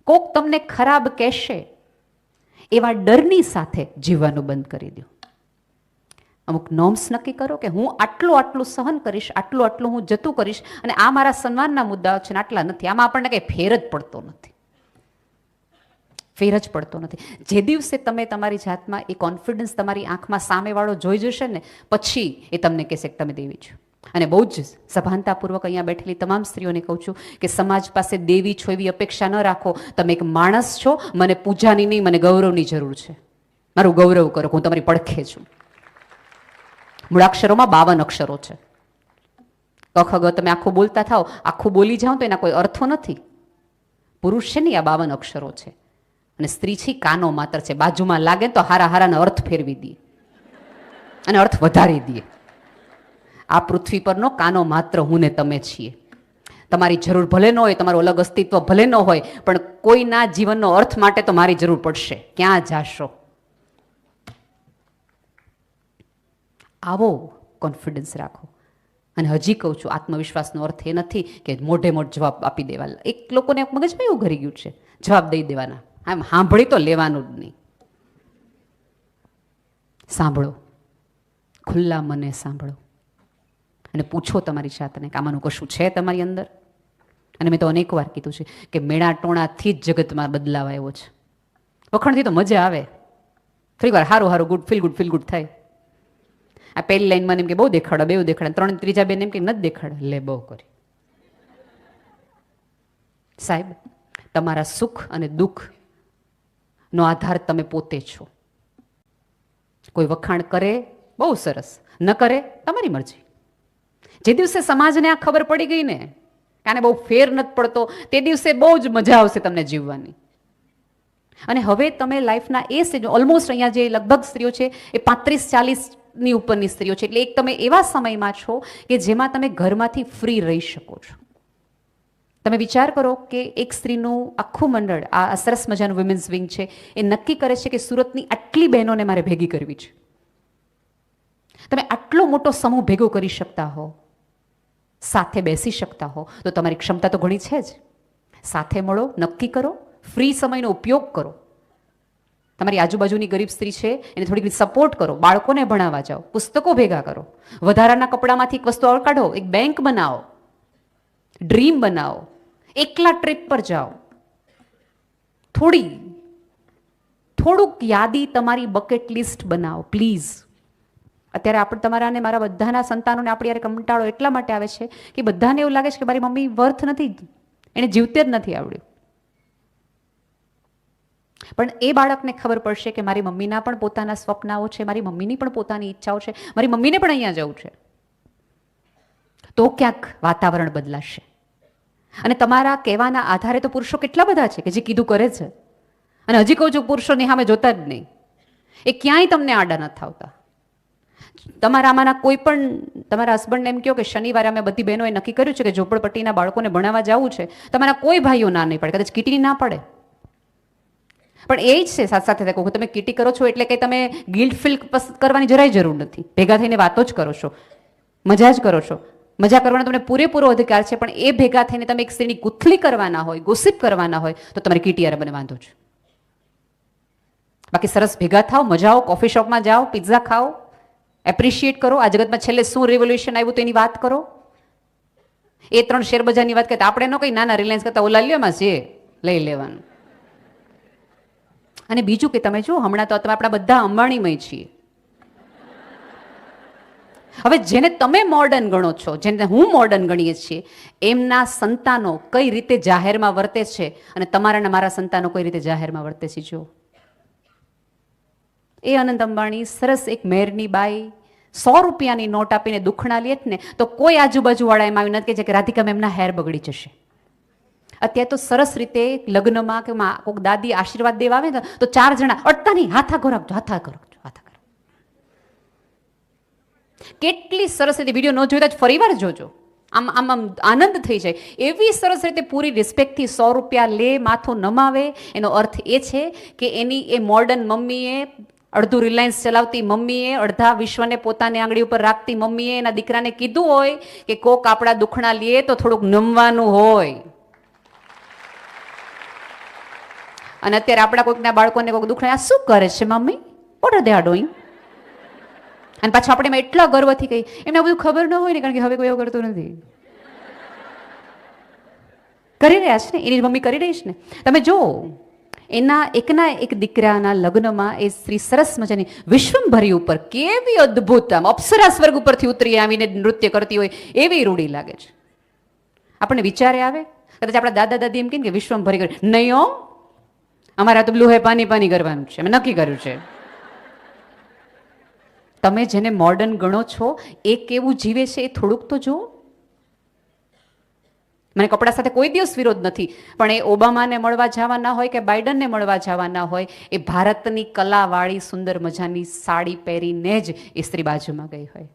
કોક તમને ખરાબ કહેશે એવા ડરની સાથે જીવવાનું બંધ કરી દો. અમુક નોર્મ્સ નક્કી કરો કે હું આટલું સહન કરીશ, આટલું હું જતું કરીશ, અને આ મારા સન્માનના મુદ્દાઓ છે ને આટલા નથી. આમાં આપણને કંઈ ફેર જ પડતો નથી. જે દિવસે તમે તમારી જાતમાં એ કોન્ફિડન્સ તમારી આંખમાં સામેવાળો જોઈ જશે ને, પછી એ તમને કહેશે કે તમે દેવી છો. અને બહુ જ સભાનતાપૂર્વક અહીંયા બેઠેલી તમામ સ્ત્રીઓને કહું છું કે સમાજ પાસે દેવી છો એવી અપેક્ષા ન રાખો. તમે એક માણસ છો, મને પૂજાની નહીં, મને ગૌરવની જરૂર છે. મારું ગૌરવ કરો, હું તમારી પડખે છું. મૂળાક્ષરોમાં 52 અક્ષરો છે. કખ ગ તમે આખું બોલતા થાઓ, આખું બોલી જાઓ તો એના કોઈ અર્થો નથી. પુરુષ છે ને આ 52 અક્ષરો છે, અને સ્ત્રી છે કાનો માત્ર છે. બાજુમાં લાગે તો હારાનો અર્થ ફેરવી દે અને અર્થ વધારી દે. આ પૃથ્વી પરનો કાનો માત્ર હું ને તમે છીએ. તમારી જરૂર ભલે ન હોય, તમારું અલગ અસ્તિત્વ ભલે ન હોય, પણ કોઈના જીવનનો અર્થ માટે તો મારી જરૂર પડશે. ક્યાં જાશો? આવો કોન્ફિડન્સ રાખો. અને હજી કહું છું, આત્મવિશ્વાસનો અર્થ એ નથી કે મોઢે જવાબ આપી દેવા. એક લોકોને મગજમાં એવું ઘરી ગયું છે, જવાબ દઈ દેવાના. આમ સાંભળી તો લેવાનું જ નહીં. સાંભળો, ખુલ્લા મને સાંભળો અને પૂછો તમારી જાતને કે આમાંનું કશું છે તમારી અંદર. અને મેં તો અનેક વાર કીધું છે કે મેણા ટોણાથી જ જગતમાં બદલાવ આવ્યો છે. વખણથી તો મજા આવે, ફરી વાર સારું ગુડ ફીલ ગુડ થાય. આ પહેલી લાઈનમાં એમ કે બહુ દેખાડે, બેઉ દેખાડે, ત્રીજા બેન એમ કે નથી દેખાડે, લે બહુ કરી. સાહેબ, તમારા સુખ અને દુઃખનો આધાર તમે પોતે છો. કોઈ વખાણ કરે બહુ સરસ, ન કરે તમારી મરજી. જે દિવસે સમાજને આ ખબર પડી ગઈ ને કે આને બહુ ફેર નથી પડતો, તે દિવસે બહુ જ મજા આવશે તમને જીવવાની. અને હવે તમે લાઈફના એ સ્ટેજ, ઓલમોસ્ટ અહીંયા જે લગભગ સ્ત્રીઓ છે એ 35-40ની ઉપરની સ્ત્રીઓ છે. એટલે એક તમે એવા સમયમાં છો કે જેમાં તમે ઘરમાંથી ફ્રી રહી શકો છો. તમે વિચાર કરો કે એક સ્ત્રીનું આખું મંડળ, આ સરસ મજાનું વિમેન્સ વિંગ છે, એ નક્કી કરે છે કે સુરતની આટલી બહેનોને મારે ભેગી કરવી છે. તમે આટલો મોટો સમૂહ ભેગો કરી શકતા હો, સાથે બેસી શકતા હો, તો તમારી ક્ષમતા તો ઘણી છે જ. સાથે મળો, નક્કી કરો, ફ્રી સમયનો ઉપયોગ કરો. તમારી આજુબાજુની ગરીબ સ્ત્રી છે એને થોડીક સપોર્ટ કરો, બાળકોને ભણાવવા જાઓ, પુસ્તકો ભેગા કરો, વધારાના કપડામાંથી એક વસ્તુ કાઢો, એક બેંક બનાવો, ડ્રીમ બનાવો, એકલા ટ્રીપ પર જાઓ. થોડુંક યાદી તમારી બકેટ લિસ્ટ બનાવો પ્લીઝ. અત્યારે આપણે તમારા ને મારા બધાના સંતાનોને આપણી યારે કંટાળો એટલા માટે આવે છે કે બધાને એવું લાગે છે કે મારી મમ્મી વર્થ નથી, એને જીવતે જ નથી આવડ્યું. પણ એ બાળકને ખબર પડશે કે મારી મમ્મીના પણ પોતાના સ્વપ્નાઓ છે, મારી મમ્મીની પણ પોતાની ઈચ્છાઓ છે, મારી મમ્મીને પણ અહીંયા જવું છે. તો ક્યાંક વાતાવરણ બદલાશે. અને તમારા કહેવાના આધારે તો પુરુષો કેટલા બધા છે કે જે કીધું કરે છે. અને હજી કહું છું, પુરુષોની સામે જોતા જ નહીં. એ ક્યાંય તમને આડા નથી આવતા. તમારામાંના કોઈ પણ તમારા હસબન્ડને એમ કહો કે શનિવારે અમે બધી બહેનોએ નક્કી કર્યું છે કે ઝોપડપટ્ટીના બાળકોને ભણાવવા જવું છે, તમારા કોઈ ભાઈઓ ના નહીં પડે, કદાચ કીટીની ના પડે. પણ એ જ છે સાથે કહું, તમે કીટી કરો છો એટલે કે તમે ગિલ્ટ ફીલ કરવાની જરાય જરૂર નથી. ભેગા થઈને વાતો જ કરો છો, મજા જ કરો છો. મજા કરવાનો તમને પૂરેપૂરો અધિકાર છે. પણ એ ભેગા થઈને તમે એક સ્ત્રીની ગુથલી કરવાના હોય, ગોસિપ કરવાના હોય, તો તમારે કીટીયારે બને વાંધો છે. બાકી સરસ ભેગા થાવ, મજા આવો, કોફી શોપમાં જાઓ, પિઝા ખાઓ, એપ્રિશિએટ કરો. આ જગતમાં છેલ્લે શું રેવોલ્યુશન આવ્યું તો એની વાત કરો. એ 3 શેર બજારની વાત કરતા આપણે ન કઈ નાના રિલાયન્સ કરતા ઓલા લ્યોમાં છે લઈ લેવાનું. અને બીજું કે તમે જો હમણાં તો આપણા બધા અંબાણીમય છીએ. હવે જેને તમે મોડર્ન ગણો છો, જેને હું મોડર્ન ગણીએ છીએ, એમના સંતાનો કઈ રીતે જાહેરમાં વર્તે છે અને તમારા અને મારા સંતાનો કઈ રીતે જાહેરમાં વર્તે છે. જો એ અનંત અંબાણી સરસ એક મેરની બાઈ 100 રૂપિયાની નોટ આપીને દુખણા લેત ને તો કોઈ આજુબાજુવાળા એમ આવી નથી કે રાધિકા એમના હેર બગડી જશે. અત્યારે તો સરસ રીતે લગ્નમાં કે કોઈક દાદી આશીર્વાદ દેવા આવે ને તો 4 જણા અડતા નહીં, હાથા કરો, હાથા કરો. કેટલી સરસ રીતે, વિડીયો ન જોઈતા જ ફરીવાર જોજો, આમ આનંદ થઈ જાય. એવી સરસ રીતે પૂરી રિસ્પેક્ટથી 100 રૂપિયા લે, માથું નમાવે. એનો અર્થ એ છે કે એની એ મોડર્ન મમ્મીએ, અડધું રિલાયન્સ ચલાવતી મમ્મીએ, અડધા વિશ્વને પોતાની આંગળી ઉપર રાખતી મમ્મીએ એના દીકરાને કીધું હોય કે કોક આપણા દુખણા લે તો થોડુંક નમવાનું હોય. અને અત્યારે આપણા કોઈકના બાળકોને કોઈક દુઃખ આ શું કરે છે mummy, what are they are doing? અને પાછું આપણે એમાં એટલા ગર્વથી કહી, એમને બધું ખબર ન હોય ને, કારણ કે હવે કોઈ એવું કરતું નથી. કરી રહ્યા છે ને, એની મમ્મી કરી રહી છે ને. તમે જો એના એકના એક દીકરાના લગ્નમાં એ સ્ત્રી સરસ મજાની વિશ્વંભરી ઉપર કેવી અદ્ભુત આમ અપ્સરા સ્વર્ગ ઉપરથી ઉતરી આવીને નૃત્ય કરતી હોય એવી રૂડી લાગે છે. આપણને વિચારે આવે, કદાચ આપણા દાદા દાદી એમ કે વિશ્વંભરી કરી, નહીં હો, અમારા તો બ્લુ હે પાની પાની કરવાનું છે, અમે નક્કી કર્યું છે. તમે જેને મોડર્ન ગણો છો એ કેવું જીવે છે એ થોડુંક તો જુઓ. મને કપડા સાથે કોઈ દિવસ વિરોધ નથી, પણ એ ઓબામાને મળવા જવાના હોય કે બાઇડનને મળવા જવાના હોય, એ ભારતની કલાવાળી સુંદર મજાની સાડી પહેરીને જ એ સ્ત્રી બાજુમાં ગઈ હોય.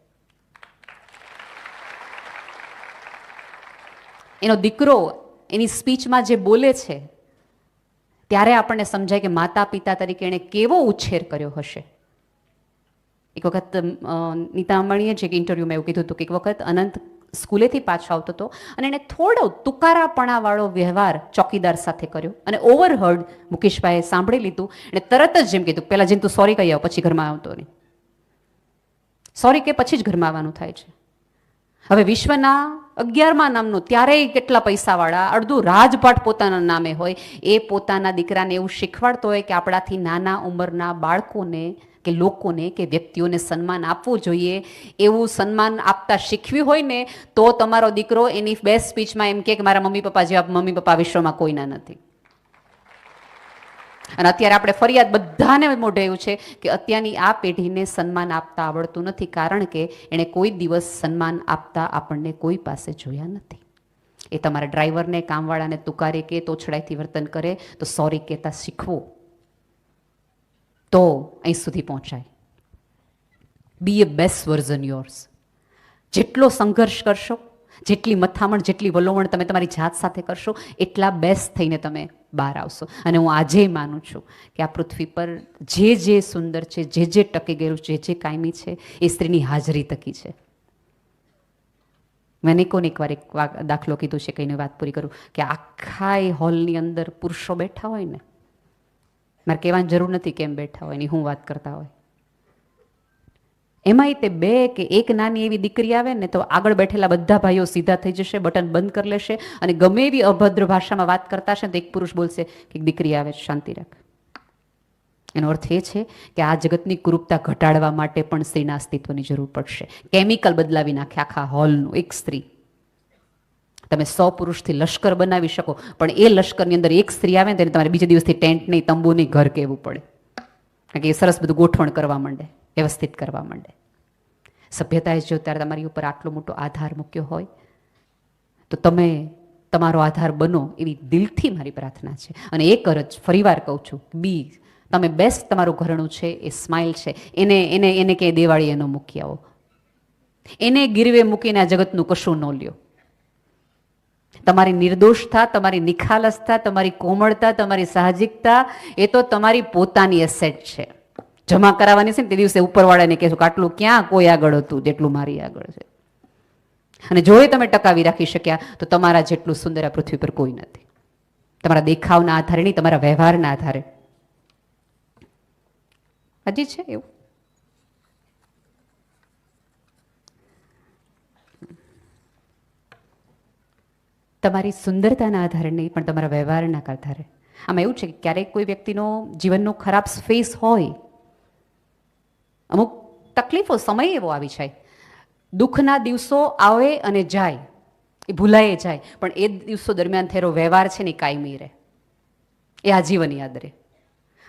એનો દીકરો એની સ્પીચમાં જે બોલે છે ત્યારે આપણને સમજાય કે માતા પિતા તરીકે એણે કેવો ઉછેર કર્યો હશે. એક વખત નીતા અંબાણીએ જે ઇન્ટરવ્યુમાં એવું કીધું હતું કે એક વખત અનંત સ્કૂલેથી પાછો આવતો હતો અને એણે થોડો તુકારાપણાવાળો વ્યવહાર ચોકીદાર સાથે કર્યો અને ઓવરહર્ડ મુકેશભાઈએ સાંભળી લીધું. એણે તરત જ જેમ કીધું, પહેલાં જઈને તું સોરી કહી આવ, પછી ઘરમાં આવતો નહીં. સોરી કે પછી જ ઘરમાં આવવાનું થાય છે. હવે વિશ્વના 11મા નામનું, ત્યારેય કેટલા પૈસાવાળા, અડધું રાજપાટ પોતાના નામે હોય, એ પોતાના દીકરાને એવું શીખવાડતો હોય કે આપણાથી નાના ઉંમરના બાળકોને કે લોકોને કે વ્યક્તિઓને સન્માન આપવું જોઈએ. એવું સન્માન આપતા શીખવી હોય ને તો તમારો દીકરો એની બેસ્ટ સ્પીચમાં એમ કે મારા મમ્મી પપ્પા જેવા મમ્મી પપ્પા વિશ્વમાં કોઈના નથી. અને અત્યારે આપણે ફરિયાદ બધાને મોઢે એવું છે કે અત્યારની આ પેઢીને સન્માન આપતા આવડતું નથી, કારણ કે એણે કોઈ દિવસ સન્માન આપતા આપણને કોઈ પાસે જોયા નથી. એ તમારા ડ્રાઈવરને, કામવાળાને તુકારે કે તોછડાઈથી વર્તન કરે તો સોરી કહેતા શીખવું, તો અહીં સુધી પહોંચાય. બી એ બેસ્ટ વર્ઝન યોર્સ. જેટલો સંઘર્ષ કરશો, જેટલી મથામણ, જેટલી વલોવણ તમે તમારી જાત સાથે કરશો, એટલા બેસ્ટ થઈને તમે બહાર આવશો. અને હું આજે માનું છું કે આ પૃથ્વી પર જે સુંદર છે, જે ટકી ગયેલું છે, જે કાયમી છે, એ સ્ત્રીની હાજરી તકી છે. મેં નિકોને એકવાર એક દાખલો કીધું છે, કઈને વાત પૂરી કરું, કે આખા એ હોલની અંદર પુરુષો બેઠા હોય ને, મારે કહેવાની જરૂર નથી કેમ બેઠા હોય, એની હું વાત કરતા હોય, એમાંય તે બે કે એક નાની એવી દીકરી આવે ને તો આગળ બેઠેલા બધા ભાઈઓ સીધા થઈ જશે, બટન બંધ કરી લેશે, અને ગમે એવી અભદ્ર ભાષામાં વાત કરતા હશે તો એક પુરુષ બોલશે કે દીકરી આવે, શાંતિ રાખ. એનો અર્થ એ છે કે આ જગતની કુરૂપતા ઘટાડવા માટે પણ સ્ત્રીના અસ્તિત્વની જરૂર પડશે. કેમિકલ બદલાવી નાખે આખા હોલનું એક સ્ત્રી. તમે 100 પુરુષથી લશ્કર બનાવી શકો, પણ એ લશ્કરની અંદર એક સ્ત્રી આવે ને તેને તમારે બીજા દિવસથી ટેન્ટ નહીં, તંબુ નહીં, ઘર કહેવું પડે. કારણ કે એ સરસ બધું ગોઠવણ કરવા માંડે, વ્યવસ્થિત કરવા માંડે. સભ્યતાએ જો ત્યારે તમારી ઉપર આટલો મોટો આધાર મૂક્યો હોય તો તમે તમારો આધાર બનો, એવી દિલથી મારી પ્રાર્થના છે. અને એક જ ફરીવાર કહું છું, બી તમે બેસ્ટ તમારું ઘરણું છે, એ સ્માઇલ છે, એને કે દિવાળી એનો મૂકી આવો, એને ગીરવે મૂકીને આ જગતનું કશું ન લ્યો. તમારી નિર્દોષતા, તમારી નિખાલસતા, તમારી કોમળતા, તમારી સાહજિકતા, એ તો તમારી પોતાની એસેટ છે. જમા કરાવવાની છે ને તે દિવસે ઉપરવાળાને કહેશું કે આટલું ક્યાં કોઈ આગળ હતું જેટલું મારી આગળ છે. અને જો એ તમે ટકાવી રાખી શક્યા તો તમારા જેટલું સુંદર આ પૃથ્વી પર કોઈ નથી. તમારા દેખાવના આધારે નહીં, તમારા વ્યવહારના આધારે. હજી છે એવું? તમારી સુંદરતાના આધારે નહીં, પણ તમારા વ્યવહારના આધારે. આમાં એવું છે કે ક્યારેક કોઈ વ્યક્તિનો જીવનનો ખરાબ ફેસ હોય, અમુક તકલીફો, સમય એવો આવી જાય, દુઃખના દિવસો આવે અને જાય, એ ભૂલાય જાય, પણ એ દિવસો દરમિયાન થયેલો વ્યવહાર છે ને એ કાયમી રહે, એ આજીવન યાદ રહે.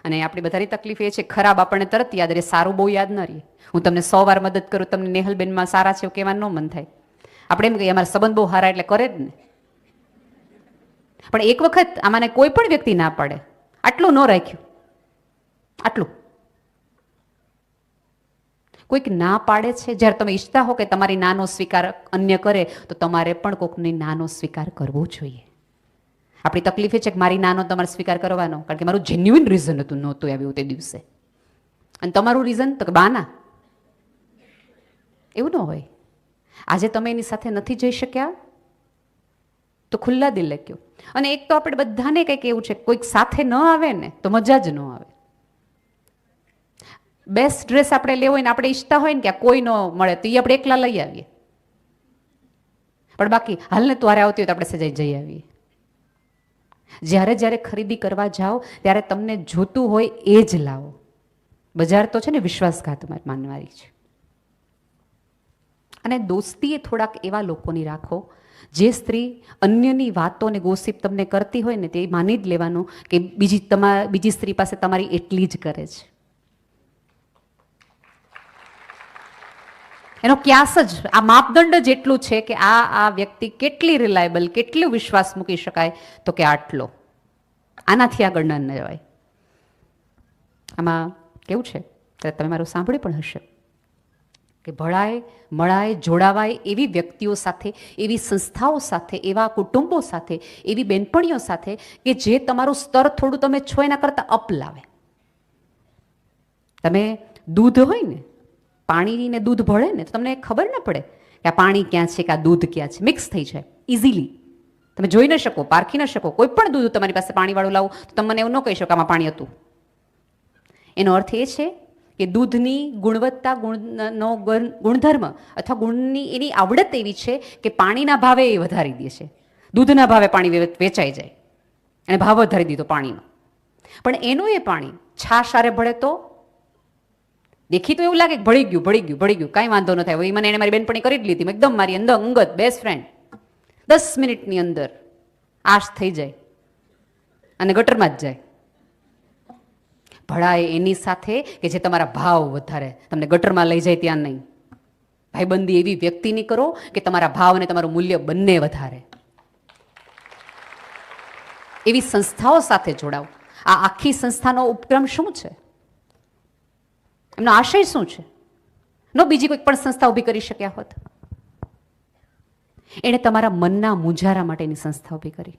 અને આપણી બધાની તકલીફ એ છે, ખરાબ આપણને તરત યાદ રહે, સારું બહુ યાદ ન રહે. હું તમને 100 વાર મદદ કરું, તમને નેહલબેનમાં સારા છે એવું કહેવાનું ન મન થાય. આપણે એમ કહીએ અમારા સંબંધ બહુ સારા એટલે કરે જ ને. પણ એક વખત આમાંને કોઈ પણ વ્યક્તિ ના પાડે, આટલું ન રાખ્યું, આટલું કોઈક ના પાડે છે, જ્યારે તમે ઈચ્છતા હો કે તમારી નાનો સ્વીકાર અન્ય કરે તો તમારે પણ કોઈકની નાનો સ્વીકાર કરવો જોઈએ. આપણી તકલીફ એ છે કે મારી નાનો તમારે સ્વીકાર કરવાનો, કારણ કે મારું જેન્યુઇન રીઝન હતું, નહોતું આવ્યું તે દિવસે. અને તમારું રીઝન તો કે બાના. એવું ન હોય. આજે તમે એની સાથે નથી જઈ શક્યા તો ખુલ્લા દિલે કહો, અને એક તો આપણે બધાને કંઈક એવું છે, કોઈક સાથે ન આવે ને તો મજા જ ન આવે. બેસ્ટ ડ્રેસ આપણે લેવો હોય ને આપણે ઈચ્છતા હોય ને કે કોઈ ન મળે તો એ આપણે એકલા લઈ આવીએ, પણ બાકી હાલને તોરે આવતી હોય તો આપણે સજાઈ જઈ આવીએ. જ્યારે જ્યારે ખરીદી કરવા જાઓ ત્યારે તમને જોતું હોય એ જ લાવો. બજાર તો છે ને વિશ્વાસઘાત માનવાની છે. અને દોસ્તી એ થોડાક એવા લોકોની રાખો, જે સ્ત્રી અન્યની વાતો અને ગોસિપ તમને કરતી હોય ને તે માની જ લેવાનું કે બીજી સ્ત્રી પાસે તમારી એટલી જ કરે છે. એનો ક્યાસ જ આ માપદંડ જ એટલું છે કે આ વ્યક્તિ કેટલી રિલાયબલ, કેટલો વિશ્વાસ મૂકી શકાય, તો કે આટલો, આનાથી આગળ ન જવાય. આમાં કેવું છે, તમે મારું સાંભળ્યું પણ હશે કે ભળાય મળાય જોડાવાય એવી વ્યક્તિઓ સાથે, એવી સંસ્થાઓ સાથે, એવા કુટુંબો સાથે, એવી બેનપણીઓ સાથે કે જે તમારું સ્તર થોડું તમે છો એના કરતાં અપ લાવે. તમે દૂધ હોય ને, પાણી ને દૂધ ભળે ને તો તમને ખબર ન પડે કે આ પાણી ક્યાં છે કે આ દૂધ ક્યાં છે, મિક્સ થઈ જાય ઇઝીલી. તમે જોઈ ન શકો, પારખી ન શકો. કોઈ પણ દૂધ તમારી પાસે પાણીવાળું લાવું તો તમે મને એવું ન કહી શકો આમાં પાણી હતું. એનો અર્થ એ છે કે દૂધની ગુણવત્તા, ગુણધર્મ અથવા ગુણની એની આવડત એવી છે કે પાણીના ભાવે એ વધારી દે છે. દૂધના ભાવે પાણી વેચાઈ જાય અને ભાવ વધારી દીધો પાણીનો. પણ એનું એ પાણી છાશ આરે ભળે તો દેખી તો એવું લાગે કે ભળી ગયું, કાંઈ વાંધો ન થાય. મને એને મારી બેનપણી કરી જ લીધી, એકદમ મારી અંગત બેસ્ટ ફ્રેન્ડ. 10 મિનિટની અંદર આશ થઈ જાય અને ગટરમાં જ જાય. ભળાય એની સાથે કે જે તમારા ભાવ વધારે, તમને ગટરમાં લઈ જાય ત્યાં નહીં. ભાઈબંધી એવી વ્યક્તિની કરો કે તમારા ભાવ અને તમારું મૂલ્ય બંને વધારે. એવી સંસ્થાઓ સાથે જોડાઓ. આ આખી સંસ્થાનો ઉપક્રમ શું છે, એમનો આશય શું છે? નો બીજી કોઈ પણ સંસ્થા ઊભી કરી શક્યા હોત. એણે તમારા મનના મૂંઝારા માટેની સંસ્થા ઊભી કરી,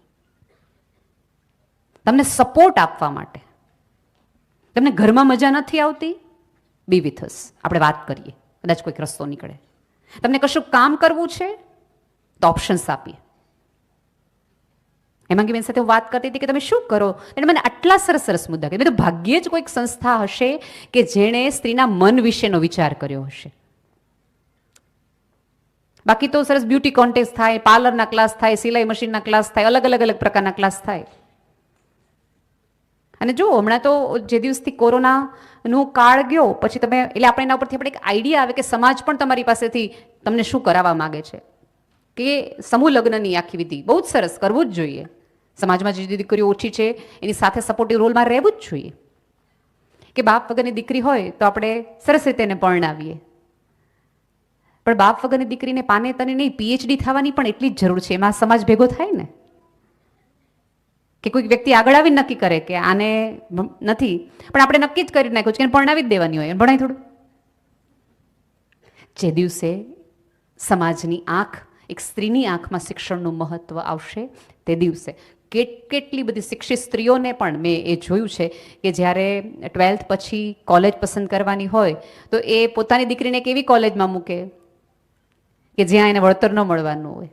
તમને સપોર્ટ આપવા માટે. તમને ઘરમાં મજા નથી આવતી, બી વિથ અસ, આપણે વાત કરીએ, કદાચ કોઈક રસ્તો નીકળે. તમને કશું કામ કરવું છે તો ઓપ્શન્સ આપીએ. હેમાંગી બેન સાથે હું વાત કરતી હતી કે તમે શું કરો, એને મને આટલા સરસ સરસ મુદ્દા કહે. તો ભાગ્યે જ કોઈક સંસ્થા હશે કે જેણે સ્ત્રીના મન વિશેનો વિચાર કર્યો હશે. બાકી તો સરસ બ્યુટી કોન્ટેસ્ટ થાય, પાર્લરના ક્લાસ થાય, સિલાઈ મશીનના ક્લાસ થાય, અલગ અલગ પ્રકારના ક્લાસ થાય. અને જો હમણાં તો જે દિવસથી કોરોનાનું કાળ ગયો પછી તમે, એટલે આપણે એના ઉપરથી આપણે એક આઈડિયા આવે કે સમાજ પણ તમારી પાસેથી તમને શું કરાવવા માગે છે. કે સમૂહ લગ્નની આખી વિધિ બહુ જ સરસ, કરવું જ જોઈએ. સમાજમાં જે દીકરીઓ ઓછી છે એની સાથે સપોર્ટિવ રોલમાં રહેવું જ જોઈએ. કે બાપ વગરની દીકરી હોય તો આપણે સરસ રીતે એને પરણાવીએ, પણ બાપ વગરની દીકરીને પાને તને નહીં, પીએચડી થવાની પણ એટલી જ જરૂર છે. એમાં સમાજ ભેગો થાય ને, કે કોઈક વ્યક્તિ આગળ આવીને નક્કી કરે કે આને નથી, પણ આપણે નક્કી જ કરી નાખ્યું છે કે પરણાવી જ દેવાની હોય, ભણાય થોડું. જે દિવસે સમાજની આંખ, એક સ્ત્રીની આંખમાં શિક્ષણનું મહત્વ આવશે તે દિવસે કેટલી બધી શિક્ષિત સ્ત્રીઓને પણ મેં એ જોયું છે કે જ્યારે 12th પછી કોલેજ પસંદ કરવાની હોય તો એ પોતાની દીકરીને કેવી કોલેજમાં મૂકે કે જ્યાં એને વળતર ન મળવાનું હોય,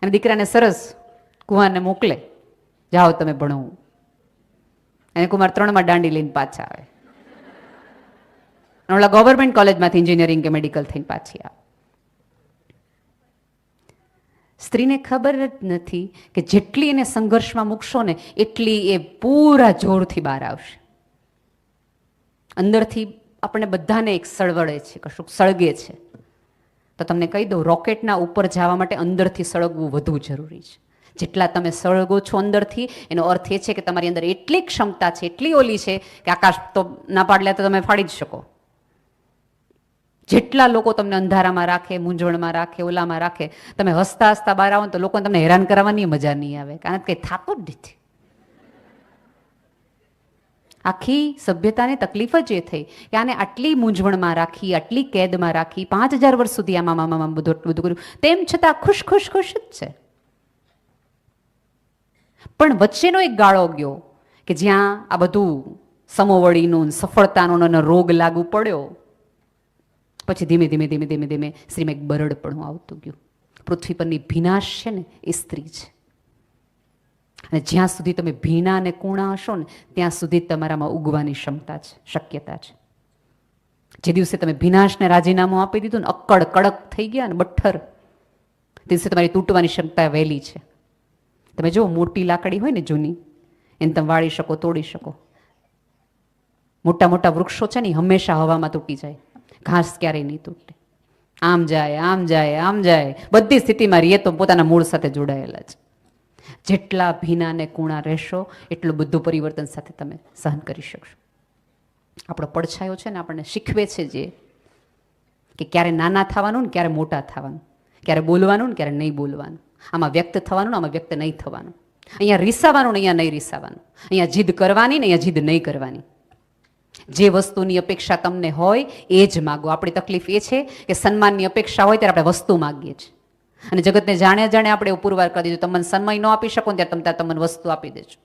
અને દીકરાને સરસ કુંવારને મોકલે, જાઓ તમે ભણો. અને કુમાર 3માં દાંડી લઈને પાછા આવે, ઓલા ગવર્મેન્ટ કોલેજમાંથી એન્જિનિયરિંગ કે મેડિકલ થઈને પાછી આવે. સ્ત્રીને ખબર જ નથી કે જેટલી એને સંઘર્ષમાં મૂકશો ને એટલી એ પૂરા જોરથી બહાર આવશે. અંદરથી આપણે બધાને એક સળવળે છે, કશુંક સળગે છે. તો તમને કહી દઉં, રોકેટના ઉપર જવા માટે અંદરથી સળગવું વધુ જરૂરી છે. જેટલા તમે સળગો છો અંદરથી, એનો અર્થ એ છે કે તમારી અંદર એટલી ક્ષમતા છે, એટલી ઓલી છે કે આકાશ તો ના પાડલે તો તમે ફાડી જ શકો. જેટલા લોકો તમને અંધારામાં રાખે, મૂંઝવણમાં રાખે, ઓલામાં રાખે, તમે હસતા હસતા બહાર આવો તો લોકોને તમને હેરાન કરવાની મજા નહીં આવે, કારણ કે કંઈ થતું જ નથી. આખી સભ્યતાને તકલીફ જ એ થઈ કે આને આટલી મૂંઝવણમાં રાખી, આટલી કેદમાં રાખી, 5000 વર્ષ સુધી આમાં બધું કર્યું, તેમ છતાં ખુશ ખુશ ખુશ જ છે. પણ વચ્ચેનો એક ગાળો ગયો કે જ્યાં આ બધું સમોવડીનું, સફળતાનો રોગ લાગુ પડ્યો. પછી ધીમે ધીમે ધીમે ધીમે ધીમે સ્ત્રીમાં એક બરડપણું આવતું ગયું. પૃથ્વી પરની ભીનાશ છે ને એ સ્ત્રી છે. અને જ્યાં સુધી તમે ભીના અને કૂણા હશો ને ત્યાં સુધી તમારામાં ઉગવાની ક્ષમતા છે, શક્યતા છે. જે દિવસે તમે ભીનાશને રાજીનામું આપી દીધું ને, અક્કડ કડક થઈ ગયા ને બઠ્ઠર, તે દિવસે તમારી તૂટવાની ક્ષમતા વહેલી છે. તમે જુઓ, મોટી લાકડી હોય ને જૂની, એને તમે વાળી શકો, તોડી શકો. મોટા મોટા વૃક્ષો છે ને હંમેશા હવામાં તૂટી જાય, ઘાસ ક્યારેય નહીં તૂટે. આમ જાય, આમ જાય, આમ જાય, બધી સ્થિતિમાં રહીએ તો પોતાના મૂળ સાથે જોડાયેલા છે. જેટલા ભીના ને કૂણા રહેશો એટલું બધું પરિવર્તન સાથે તમે સહન કરી શકશો. આપણો પડછાયો છે ને આપણને શીખવે છે જે કે ક્યારે નાના થવાનું ને ક્યારે મોટા થવાનું, ક્યારે બોલવાનું ને ક્યારે નહીં બોલવાનું, આમાં વ્યક્ત થવાનું ને આમાં વ્યક્ત નહીં થવાનું, અહીંયા રીસાવાનું ને અહીંયા નહીં રીસાવાનું, અહીંયા જીદ કરવાની ને અહીંયા જીદ નહીં કરવાની. જે વસ્તુની અપેક્ષા તમને હોય એ જ માગો. આપણી તકલીફ એ છે કે સન્માનની અપેક્ષા હોય ત્યારે આપણે વસ્તુ માગીએ છીએ, અને જગતને જાણે જાણે આપણે એવું પુરવાર કરી દીધું, તમે સન્માન ન આપી શકો ને ત્યારે તમે તમને વસ્તુ આપી દેજો.